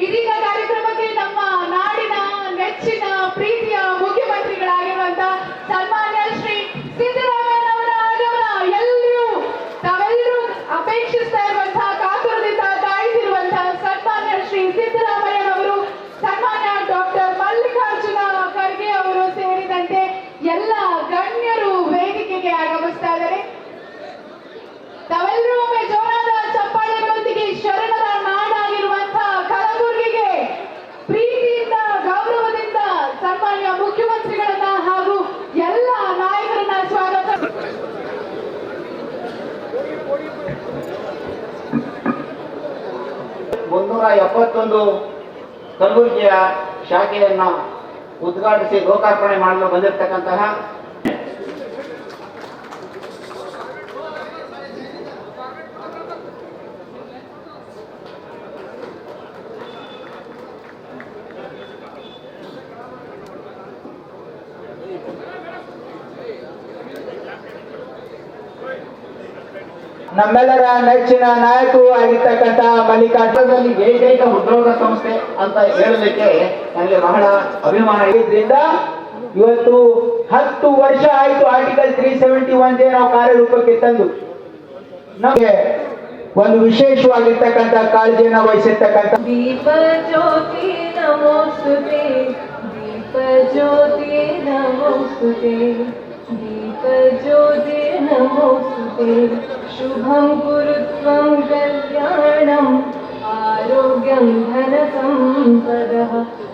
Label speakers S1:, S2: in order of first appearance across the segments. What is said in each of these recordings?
S1: ಇದೀಗ ಕಾರ್ಯಕ್ರಮಕ್ಕೆ ನಮ್ಮ ನಾಡಿನ ನೆಚ್ಚಿನ ಪ್ರೀತಿಯ ಮುಖ್ಯಮಂತ್ರಿಗಳಾಗಿರುವಂತಹ ಸನ್ಮಾನ್ಯ ಶ್ರೀ ಸಿದ್ದರಾಮಯ್ಯನವರ ಆಗಮನ ತಾವೆಲ್ಲರೂ ಅಪೇಕ್ಷಿಸ್ತಾ ಇರುವಂತಹ ಕಾತುರದಿಂದ ಕಾಯ್ದಿರುವಂತಹ ಸನ್ಮಾನ್ಯ ಶ್ರೀ ಸಿದ್ದರಾಮಯ್ಯನವರು, ಸನ್ಮಾನ್ಯ ಡಾಕ್ಟರ್ ಮಲ್ಲಿಕಾರ್ಜುನ ಖರ್ಗೆ ಅವರು ಸೇರಿದಂತೆ ಎಲ್ಲ ಗಣ್ಯರು ವೇದಿಕೆಗೆ ಆಗಮಿಸ್ತಾ ಇದ್ದಾರೆ. ತಾವೆಲ್ಲರೂ ಒಮ್ಮೆ ಜೋರಾದ ಚಪ್ಪಾಳೆಗಳೊಂದಿಗೆ ಶರಣರ ನಾಡಾಗಿರುವಂತಹ ಕಲಬುರಗಿಗೆ ಪ್ರೀತಿಯಿಂದ ಗೌರವದಿಂದ ಸನ್ಮಾನ್ಯ ಮುಖ್ಯಮಂತ್ರಿಗಳನ್ನ ಹಾಗೂ ಎಲ್ಲ ನಾಯಕರನ್ನ ಸ್ವಾಗತ.
S2: 171 ಕಲಬುರಗಿಯ ಶಾಖೆಯನ್ನ ಉದ್ಘಾಟಿಸಿ ಲೋಕಾರ್ಪಣೆ ಮಾಡಲು ಬಂದಿರತಕ್ಕಂತಹ
S3: ನಮ್ಮೆಲ್ಲರ ನೆಚ್ಚಿನ ನಾಯಕರು ಆಗಿರ್ತಕ್ಕಂಥ ಮಲ್ಲಿಕಾರ್ಜುನದಲ್ಲಿ
S2: ಏಕೈಕ ಹೃದ್ರೋಗ ಸಂಸ್ಥೆ ಅಂತ ಹೇಳಲಿಕ್ಕೆ ನನಗೆ ಬಹಳ ಅಭಿಮಾನ
S3: ಇದರಿಂದ ಇವತ್ತು 10 ವರ್ಷ ಆಯ್ತು ಆರ್ಟಿಕಲ್ 371 ನಾವು ಕಾರ್ಯರೂಪಕ್ಕೆ ತಂದು ನಮಗೆ ಒಂದು ವಿಶೇಷವಾಗಿರ್ತಕ್ಕಂಥ ಕಾಳಜಿಯನ್ನು ವಹಿಸಿರ್ತಕ್ಕಂಥ
S4: ದೀಪ ಜ್ಯೋತಿ ನಮೋಸ್ತುತೆ, ದೀಪ ಜ್ಯೋತಿ ನಮೋಸ್ತುತೆ, ದೀಪ ಜ್ಯೋತಿ ನಮೋಸ್ತುತೆ. ಶುಭಂ ಕುರುತ್ವಂ ಕಲ್ಯಾಣಂ ಆರೋಗ್ಯಂ ಧನ ಸಂಪದಃ.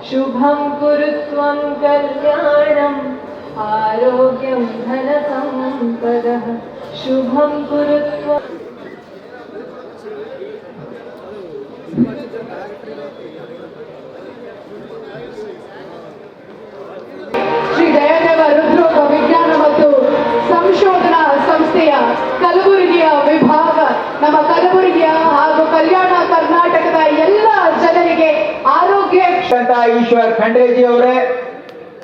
S4: ಶುಭಂ ಕುರುತ್ವಂ ಕಲ್ಯಾಣಂ ಆರೋಗ್ಯಂ ಧನ ಸಂಪದಃ. ಶುಭಂ ಕುರುತ್ವಂ.
S1: ಶ್ರೀ ಜಯದೇವ ಹೃದ್ರೋಗ ವಿಜ್ಞಾನ ಮತ್ತು ಸಂಶೋಧನಾ ಸಂಸ್ಥೆಯ ಕಲಬುರಗಿಯ ವಿಭಾಗ ನಮ್ಮ ಕಲಬುರಗಿಯ ಹಾಗೂ ಕಲ್ಯಾಣ ಕರ್ನಾಟಕದ ಎಲ್ಲ ಜನರಿಗೆ ಆರೋಗ್ಯ
S3: ಈಶ್ವರ್ ಖಂಡ್ರೇಜಿ ಅವರೇ